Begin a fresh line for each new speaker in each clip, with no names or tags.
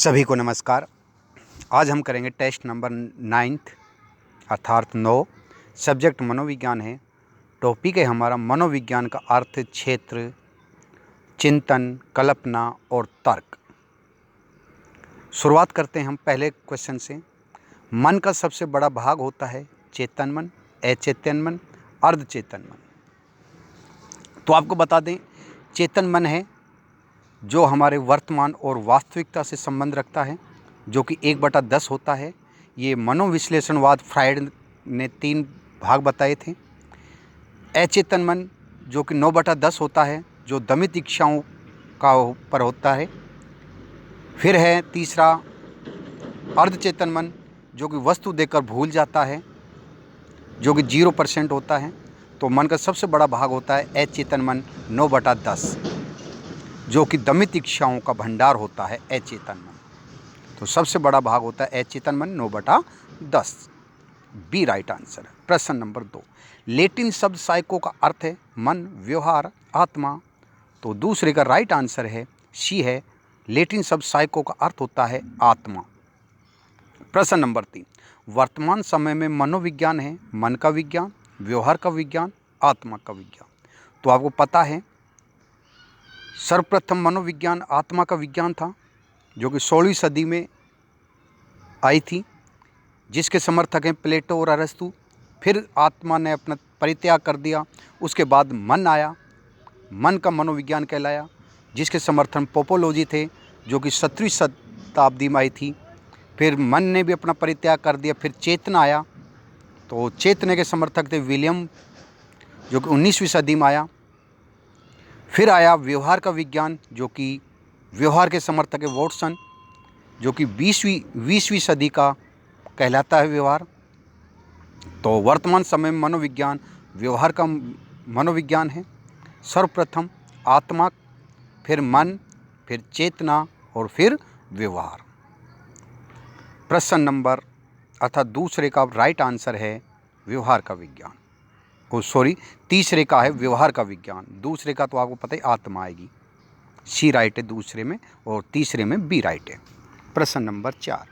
सभी को नमस्कार। आज हम करेंगे टेस्ट नंबर 9 अर्थात 9। सब्जेक्ट मनोविज्ञान है। टॉपिक है हमारा मनोविज्ञान का अर्थ, क्षेत्र, चिंतन, कल्पना और तर्क। शुरुआत करते हैं हम पहले क्वेश्चन से। मन का सबसे बड़ा भाग होता है चेतन मन, अचेतन मन, अर्धचेतन मन। तो आपको बता दें, चेतन मन है जो हमारे वर्तमान और वास्तविकता से संबंध रखता है, जो कि 1/10 होता है। ये मनोविश्लेषणवाद फ्रायड ने 3 भाग बताए थे। अचेतन मन जो कि 9/10 होता है, जो दमित इच्छाओं का पर होता है। फिर है तीसरा अर्धचेतन मन, जो कि वस्तु देखकर भूल जाता है, जो कि 0% होता है। तो मन का सबसे बड़ा भाग होता है अचेतन मन 9/10, जो कि दमित इच्छाओं का भंडार होता है अचेतन मन। तो सबसे बड़ा भाग होता है अचेतन मन 9/10। बी राइट आंसर है। प्रश्न नंबर 2। लैटिन शब्द साइको का अर्थ है मन, व्यवहार, आत्मा। तो दूसरे का राइट आंसर है सी है। लैटिन शब्द साइको का अर्थ होता है आत्मा। प्रश्न नंबर 3। वर्तमान समय में मनोविज्ञान है मन का विज्ञान, व्यवहार का विज्ञान, आत्मा का विज्ञान। तो आपको पता है सर्वप्रथम मनोविज्ञान आत्मा का विज्ञान था, जो कि 16वीं सदी में आई थी, जिसके समर्थक हैं प्लेटो और अरस्तु। फिर आत्मा ने अपना परित्याग कर दिया। उसके बाद मन आया, मन का मनोविज्ञान कहलाया, जिसके समर्थन पोपोलॉजी थे, जो कि 17वीं शताब्दी में आई थी। फिर मन ने भी अपना परित्याग कर दिया। फिर चेतना आया, तो चेतने के समर्थक थे विलियम, जो कि 19वीं सदी में आया। फिर आया व्यवहार का विज्ञान, जो कि व्यवहार के समर्थक है वॉटसन, जो कि 20वीं सदी का कहलाता है व्यवहार। तो वर्तमान समय में मनोविज्ञान व्यवहार का मनोविज्ञान है। सर्वप्रथम आत्मा, फिर मन, फिर चेतना और फिर व्यवहार। प्रश्न नंबर अर्थात दूसरे का राइट आंसर है व्यवहार का विज्ञान। तीसरे का है व्यवहार का विज्ञान। दूसरे का तो आपको पता ही आत्मा आएगी। सी राइट है दूसरे में, और तीसरे में बी राइट है। प्रश्न नंबर 4।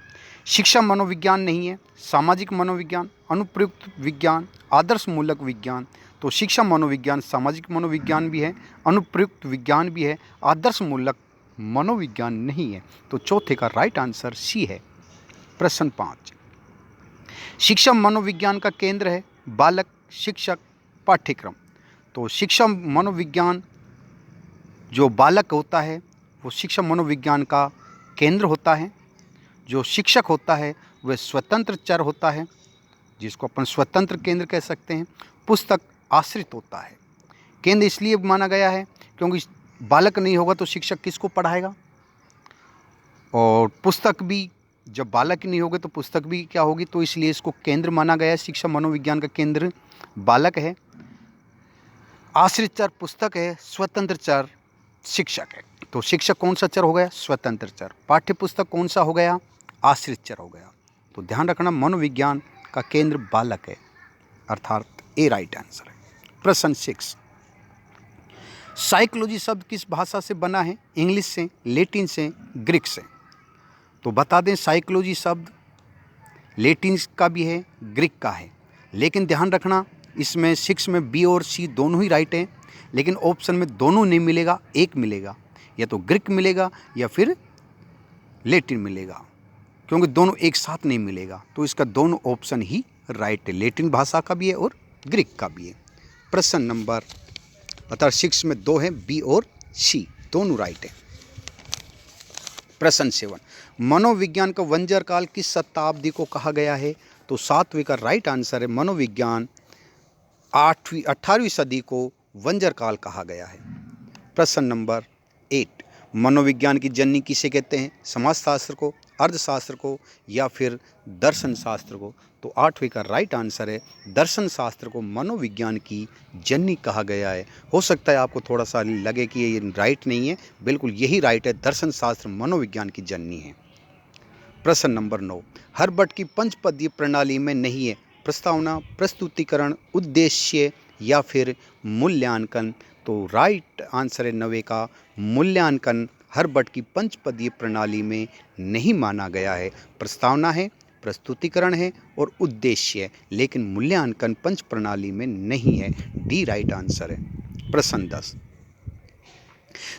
शिक्षा मनोविज्ञान नहीं है, सामाजिक मनोविज्ञान, अनुप्रयुक्त विज्ञान, आदर्श मूलक विज्ञान। तो शिक्षा मनोविज्ञान सामाजिक मनोविज्ञान भी है, अनुप्रयुक्त विज्ञान भी है, आदर्श मूलक मनोविज्ञान नहीं है। तो चौथे का राइट आंसर सी है। प्रश्न 5। शिक्षा मनोविज्ञान का केंद्र है बालक, शिक्षक, पाठ्यक्रम। तो शिक्षा मनोविज्ञान जो बालक होता है वो शिक्षा मनोविज्ञान का केंद्र होता है। जो शिक्षक होता है वह स्वतंत्र चर होता है, जिसको अपन स्वतंत्र केंद्र कह सकते हैं। पुस्तक आश्रित होता है। केंद्र इसलिए माना गया है क्योंकि बालक नहीं होगा तो शिक्षक किसको पढ़ाएगा, और पुस्तक भी जब बालक नहीं होगे तो पुस्तक भी क्या होगी। तो इसलिए इसको केंद्र माना गया है। शिक्षा मनोविज्ञान का केंद्र बालक है, आश्रित चर पुस्तक है, स्वतंत्र चर शिक्षक है। तो शिक्षक कौन सा चर हो गया? स्वतंत्र चर। पाठ्य पुस्तक कौन सा हो गया? आश्रित चर हो गया। तो ध्यान रखना, मनोविज्ञान का केंद्र बालक है, अर्थात ए राइट आंसर है। प्रश्न 6। साइकोलॉजी शब्द किस भाषा से बना है? इंग्लिश से, लैटिन से, ग्रीक से। तो बता दें, साइकोलॉजी शब्द लैटिन का भी है, ग्रीक का है। लेकिन ध्यान रखना, इसमें 6 में बी और सी दोनों ही राइट हैं, लेकिन ऑप्शन में दोनों नहीं मिलेगा, एक मिलेगा। या तो ग्रीक मिलेगा या फिर लैटिन मिलेगा, क्योंकि दोनों एक साथ नहीं मिलेगा। तो इसका दोनों ऑप्शन ही राइट है, लैटिन भाषा का भी है और ग्रीक का भी है। प्रश्न नंबर अर्थात 6 में 2 है, बी और सी दोनों राइट है। प्रश्न 7। मनोविज्ञान का वंजर काल किस शताब्दी को कहा गया है? तो 7वीं का राइट आंसर है। मनोविज्ञान 18वीं सदी को वंजर काल कहा गया है। प्रश्न नंबर 8। मनोविज्ञान की जननी किसे कहते हैं? समाजशास्त्र को, अर्थशास्त्र को, या फिर दर्शन शास्त्र को? तो 8वीं का राइट आंसर है दर्शन शास्त्र को मनोविज्ञान की जननी कहा गया है। हो सकता है आपको थोड़ा सा लगे कि ये राइट नहीं है, बिल्कुल यही राइट है, दर्शन शास्त्र मनोविज्ञान की जननी है। प्रश्न नंबर 9। हर्बर्ट की पंचपदीय प्रणाली में नहीं है प्रस्तावना, प्रस्तुतिकरण, उद्देश्य या फिर मूल्यांकन? तो राइट आंसर है 9वें का मूल्यांकन हर्बर्ट की पंचपदीय प्रणाली में नहीं माना गया है। प्रस्तावना है, प्रस्तुतिकरण है और उद्देश्य है, लेकिन मूल्यांकन पंच प्रणाली में नहीं है। डी राइट आंसर है। प्रश्न 10,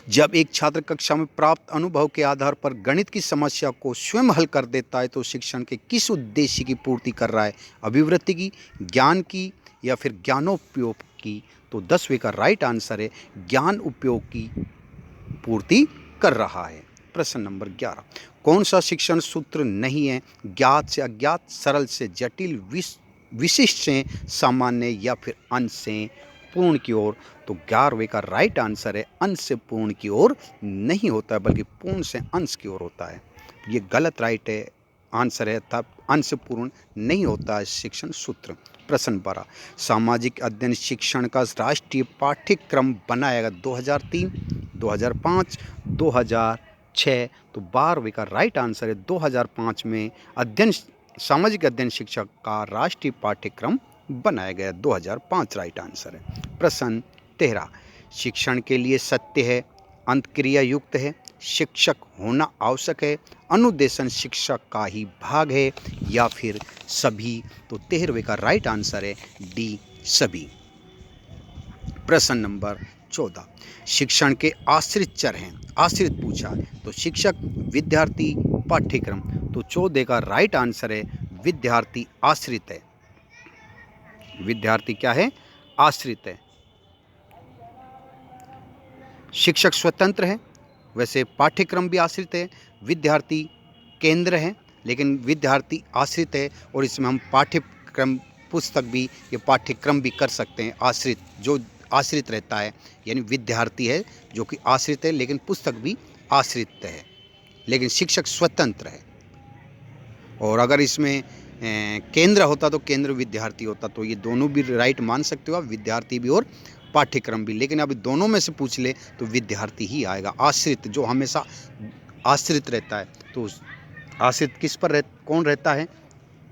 जब एक छात्र कक्षा में प्राप्त अनुभव के आधार पर गणित की समस्या को स्वयं हल कर देता है तो शिक्षण के किस उद्देश्य की पूर्ति कर रहा है? अभिवृत्ति की, ज्ञान की या फिर ज्ञानोपयोग की? तो 10वें का राइट आंसर है ज्ञान उपयोग की पूर्ति कर रहा है। प्रश्न नंबर 11, कौन सा शिक्षण सूत्र नहीं है? ज्ञात से अज्ञात, सरल से जटिल, विशिष्ट से सामान्य या फिर अंश से पूर्ण की ओर? तो 11वें का राइट आंसर है अंश से पूर्ण की ओर नहीं होता है, बल्कि पूर्ण से अंश की ओर होता है। ये गलत राइट है आंसर है, तब अंश से पूर्ण नहीं होता है शिक्षण सूत्र। प्रश्न 12, सामाजिक अध्ययन शिक्षण का राष्ट्रीय पाठ्यक्रम बनाया गया 2003, 2005, 2006? तो 12वें का राइट आंसर है 2005 में सामाजिक अध्ययन शिक्षा का राष्ट्रीय पाठ्यक्रम बनाया गया। 2005 राइट आंसर है। प्रश्न 13, शिक्षण के लिए सत्य है, अंतक्रिया युक्त है, शिक्षक होना आवश्यक है, अनुदेशन शिक्षक का ही भाग है या फिर सभी? तो 13वें का राइट आंसर है डी सभी। प्रश्न नंबर 14, शिक्षण के आश्रित चर हैं, आश्रित पूछा है, तो शिक्षक, विद्यार्थी, पाठ्यक्रम? तो 14 का राइट आंसर है विद्यार्थी आश्रित है। विद्यार्थी क्या है? आश्रित है। शिक्षक स्वतंत्र है, वैसे पाठ्यक्रम भी आश्रित है, विद्यार्थी केंद्र है, लेकिन विद्यार्थी आश्रित है और इसमें हम पाठ्यक्रम पुस्तक भी ये पाठ्यक्रम भी कर सकते हैं। आश्रित जो आश्रित रहता है यानी विद्यार्थी है जो कि आश्रित है, लेकिन पुस्तक भी आश्रित है, लेकिन शिक्षक स्वतंत्र है। और अगर इसमें केंद्र होता तो केंद्र विद्यार्थी होता, तो ये दोनों भी राइट मान सकते हो आप, विद्यार्थी भी और पाठ्यक्रम भी। लेकिन अभी दोनों में से पूछ ले तो विद्यार्थी ही आएगा। आश्रित जो हमेशा आश्रित रहता है, तो आश्रित किस पर कौन रहता है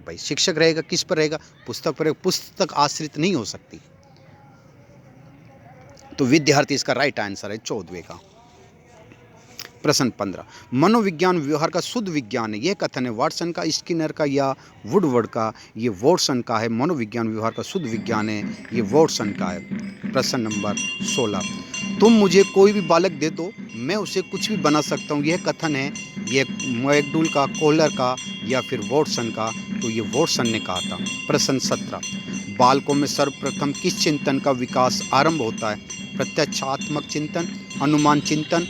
भाई? शिक्षक रहेगा। किस पर रहेगा? पुस्तक पर। पुस्तक आश्रित नहीं हो सकती, तो विद्यार्थी इसका राइट आंसर है 14वें का। प्रश्न 15, मनोविज्ञान व्यवहार का शुद्ध विज्ञान है, यह कथन है वाटसन का, स्किनर का या वुडवर्ड का? ये वॉटसन का है। मनोविज्ञान व्यवहार का शुद्ध विज्ञान है, ये वॉटसन का है। प्रश्न नंबर 16, तुम मुझे कोई भी बालक दे दो, मैं उसे कुछ भी बना सकता हूँ, यह कथन है ये मैकडूल का, कोहलर का या फिर वॉटसन का? तो ये वॉटसन ने कहा था। प्रश्न 17, बालकों में सर्वप्रथम किस चिंतन का विकास आरंभ होता है? प्रत्यक्षात्मक चिंतन, अनुमान चिंतन,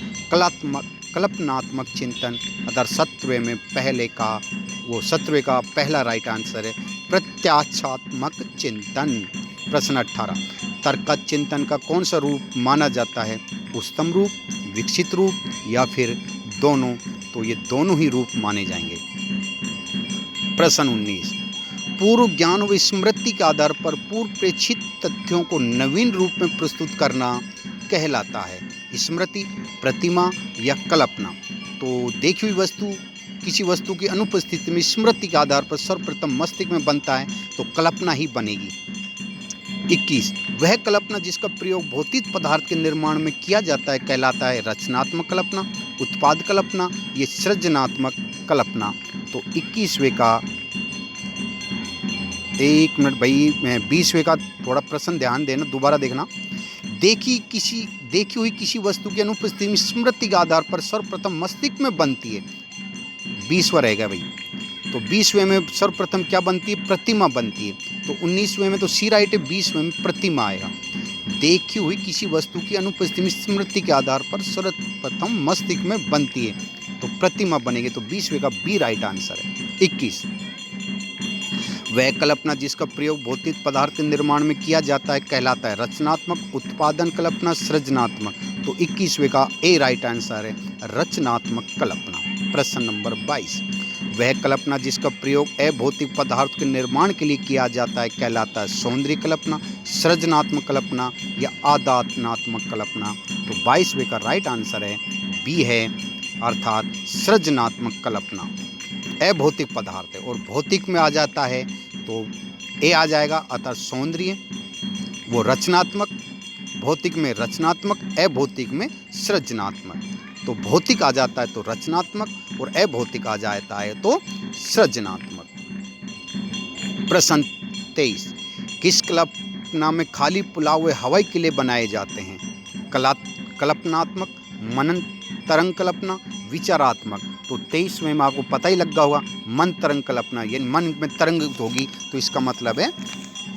कल्पनात्मक चिंतन? अगर 17वें में पहले का, वो 17वें का पहला राइट आंसर है प्रत्याक्षात्मक चिंतन। प्रश्न 18, तर्क चिंतन का कौन सा रूप माना जाता है? उच्चतम रूप, विकसित रूप या फिर दोनों? तो ये दोनों ही रूप माने जाएंगे। प्रश्न 19, पूर्व ज्ञान व स्मृति के आधार पर पूर्व प्रेक्षित तथ्यों को नवीन रूप में प्रस्तुत करना कहलाता है? स्मृति, प्रतिमा या कल्पना? तो देखी हुई वस्तु, किसी वस्तु की अनुपस्थिति में स्मृति के आधार पर सर्वप्रथम मस्तिष्क में बनता है तो कल्पना ही बनेगी। 21, वह कल्पना जिसका प्रयोग भौतिक पदार्थ के निर्माण में किया जाता है कहलाता है रचनात्मक कल्पना, उत्पाद कल्पना या सृजनात्मक कल्पना? तो 21वें का, एक मिनट भाई, 20वें का थोड़ा प्रश्न ध्यान देना, दोबारा देखना। देखी हुई किसी वस्तु की अनुपस्थिति में स्मृति के आधार पर सर्वप्रथम मस्तिष्क में बनती है। 20वां रहेगा भाई। तो 20वें में सर्वप्रथम क्या बनती है? प्रतिमा बनती है। तो 19वें में तो सी राइट है, 20वें में प्रतिमा आएगा। देखी हुई किसी वस्तु की अनुपस्थिति में स्मृति के आधार पर सर्वप्रथम मस्तिष्क में बनती है तो प्रतिमा बनेगी, तो 20वें का बी राइट आंसर है। 21, वह कल्पना जिसका प्रयोग भौतिक पदार्थ के निर्माण में किया जाता है कहलाता है रचनात्मक, उत्पादन कल्पना, सृजनात्मक? तो 21वें का ए राइट आंसर है रचनात्मक कल्पना। प्रश्न नंबर 22, वह कल्पना जिसका प्रयोग अभौतिक पदार्थ के निर्माण के लिए किया जाता है कहलाता है सौंदर्य कल्पना, सृजनात्मक कल्पना या आदात्नात्मक कल्पना? तो 22वें का राइट आंसर है बी है, अर्थात सृजनात्मक कल्पना। अभौतिक पदार्थ है और भौतिक में आ जाता है तो ए आ जाएगा, अर्थात सौंदर्य, वो रचनात्मक, भौतिक में रचनात्मक, अभौतिक में सृजनात्मक। तो भौतिक आ जाता है तो रचनात्मक, और अभौतिक आ जाता है तो सृजनात्मक। प्रश्न 23, किस कल्पना में खाली पुलाव व हवाई किले बनाए जाते हैं? कल्पनात्मक, मनन तरंग कल्पना, विचारात्मक। तो 23 में आपको पता ही लगा होगा, मन तरंग कल्पना, यानी मन में तरंग होगी तो इसका मतलब है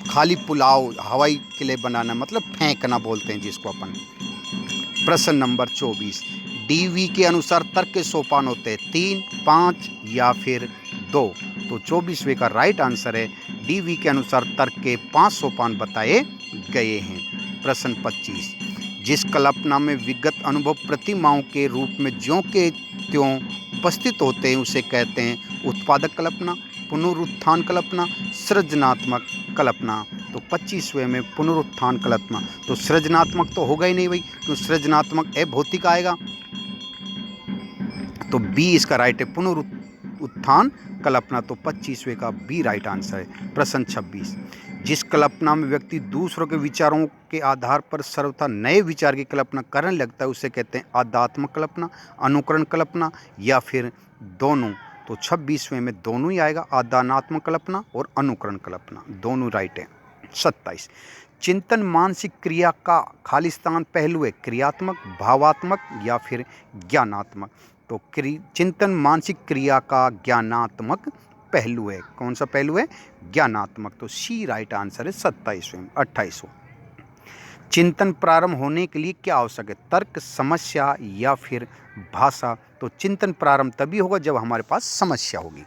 खाली पुलाव हवाई किले बनाना, मतलब फेंकना बोलते हैं जिसको अपन। प्रश्न नंबर 24, डीवी के अनुसार तर्क के सोपान होते हैं 3, 5 या फिर 2? तो 24वें का राइट आंसर है डीवी के अनुसार तर्क के 5 सोपान बताए गए हैं। प्रश्न 25, जिस कल्पना में विगत अनुभव प्रतिमाओं के रूप में ज्यों के त्यों उपस्थित होते हैं उसे कहते हैं उत्पादक कल्पना, पुनरुत्थान कल्पना, सृजनात्मक कल्पना। तो 25वें में पुनरुत्थान कल्पना। तो सृजनात्मक तो होगा ही नहीं भाई, क्यों सृजनात्मक अभौतिक आएगा, तो बी इसका राइट है, पुनरुत्थान कल्पना। तो 25वें का बी राइट आंसर है। प्रश्न 26, जिस कल्पना में व्यक्ति दूसरों के विचारों के आधार पर सर्वथा नए विचार की कल्पना करने लगता है उसे कहते हैं आध्यात्मक कल्पना, अनुकरण कल्पना या फिर दोनों? तो 26वें में दोनों ही आएगा, आध्यात्मक कल्पना और अनुकरण कल्पना, दोनों राइट है। 27, चिंतन मानसिक क्रिया का खालिस्तान पहलू है क्रियात्मक, भावात्मक या फिर ज्ञानात्मक? तो चिंतन मानसिक क्रिया का ज्ञानात्मक पहलू है। कौन सा पहलू है? ज्ञानात्मक। तो सी राइट आंसर है 27वें। 28वां, चिंतन प्रारंभ होने के लिए क्या आवश्यक है? तर्क, समस्या या फिर भाषा? तो चिंतन प्रारंभ तभी होगा जब हमारे पास समस्या होगी।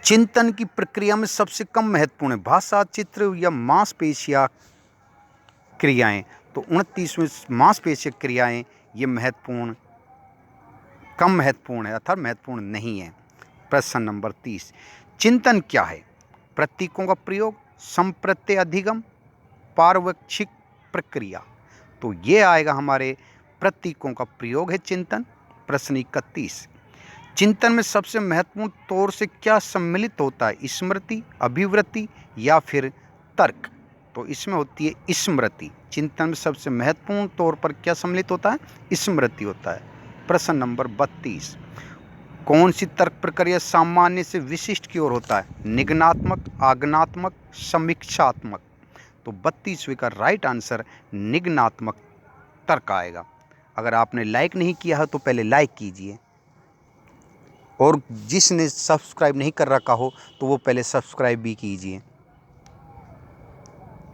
चिंतन की प्रक्रिया में सबसे कम महत्वपूर्ण है भाषा, चित्र या मांसपेशिया क्रियाएं? तो 29वें मांसपेशिया क्रियाएं ये महत्वपूर्ण, कम महत्वपूर्ण है अर्थात महत्वपूर्ण नहीं है। प्रश्न नंबर 30, चिंतन क्या है? प्रतीकों का प्रयोग, संप्रत्यय अधिगम, पारवक्षिक प्रक्रिया? तो ये आएगा हमारे प्रतीकों का प्रयोग है चिंतन। प्रश्न 31, चिंतन में सबसे महत्वपूर्ण तौर से क्या सम्मिलित होता है? स्मृति, अभिवृत्ति या फिर तर्क? तो इसमें होती है स्मृति। चिंतन में सबसे महत्वपूर्ण तौर पर क्या सम्मिलित होता है? स्मृति होता है। प्रश्न नंबर 32, कौन सी तर्क प्रक्रिया सामान्य से विशिष्ट की ओर होता है? निगनात्मक, आगनात्मक, समीक्षात्मक? तो 32वें का राइट आंसर निगनात्मक तर्क आएगा। अगर आपने लाइक नहीं किया है तो पहले लाइक कीजिए, और जिसने सब्सक्राइब नहीं कर रखा हो तो वो पहले सब्सक्राइब भी कीजिए।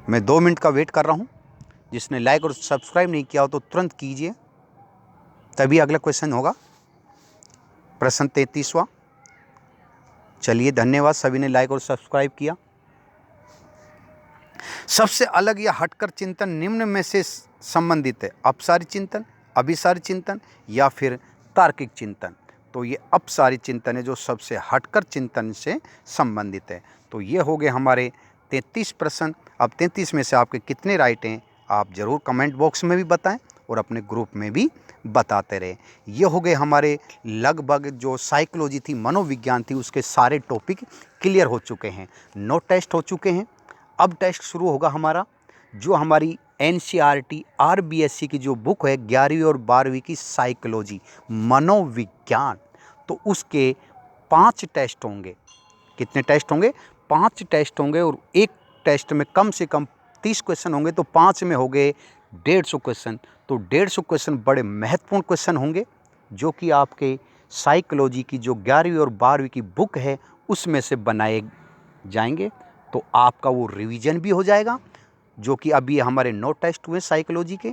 मैं 2 मिनट का वेट कर रहा हूँ, जिसने लाइक और सब्सक्राइब नहीं किया हो तो तुरंत कीजिए, तभी अगला क्वेश्चन होगा। प्रश्न 33वां। चलिए, धन्यवाद सभी ने लाइक और सब्सक्राइब किया। सबसे अलग या हटकर चिंतन निम्न में से संबंधित है? अपसारी चिंतन, अभिसारी चिंतन या फिर तार्किक चिंतन? तो ये अपसारी चिंतन है जो सबसे हटकर चिंतन से संबंधित है। तो ये हो गए हमारे 33 प्रश्न। अब 33 में से आपके कितने राइट हैं आप ज़रूर कमेंट बॉक्स में भी बताएं और अपने ग्रुप में भी बताते रहे। ये हो गए हमारे लगभग जो साइकोलॉजी थी, मनोविज्ञान थी, उसके सारे टॉपिक क्लियर हो चुके हैं, नोट टेस्ट हो चुके हैं। अब टेस्ट शुरू होगा हमारा, जो हमारी NCERT RBSC की जो बुक है 11वीं और 12वीं की साइकोलॉजी मनोविज्ञान, तो उसके 5 टेस्ट होंगे। कितने टेस्ट होंगे? 5 टेस्ट होंगे, और एक टेस्ट में कम से कम 30 क्वेश्चन होंगे, तो 5 में हो गए 150 क्वेश्चन। तो 150 क्वेश्चन बड़े महत्वपूर्ण क्वेश्चन होंगे, जो कि आपके साइकोलॉजी की जो 11वीं और 12वीं की बुक है उसमें से बनाए जाएंगे। तो आपका वो रिवीजन भी हो जाएगा, जो कि अभी हमारे नोट टेस्ट हुए साइकोलॉजी के,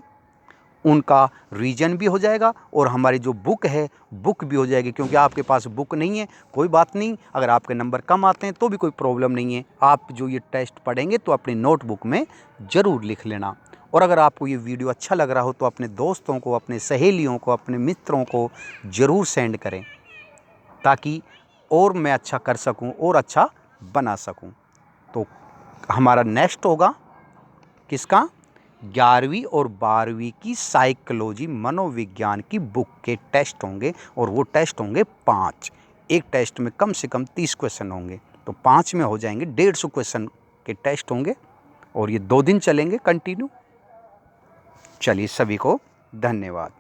उनका रिवीजन भी हो जाएगा, और हमारी जो बुक है बुक भी हो जाएगी। क्योंकि आपके पास बुक नहीं है, कोई बात नहीं, अगर आपके नंबर कम आते हैं तो भी कोई प्रॉब्लम नहीं है। आप जो ये टेस्ट पढ़ेंगे तो अपनी नोटबुक में ज़रूर लिख लेना। और अगर आपको ये वीडियो अच्छा लग रहा हो तो अपने दोस्तों को, अपने सहेलियों को, अपने मित्रों को ज़रूर सेंड करें, ताकि और मैं अच्छा कर सकूं और अच्छा बना सकूं। तो हमारा नेक्स्ट होगा किसका? 11वीं और 12वीं की साइकोलॉजी मनोविज्ञान की बुक के टेस्ट होंगे, और वो टेस्ट होंगे 5। एक टेस्ट में कम से कम 30 क्वेश्चन होंगे, तो 5 में हो जाएंगे 150 क्वेश्चन के टेस्ट होंगे, और ये 2 दिन चलेंगे कंटिन्यू। चलिए, सभी को धन्यवाद।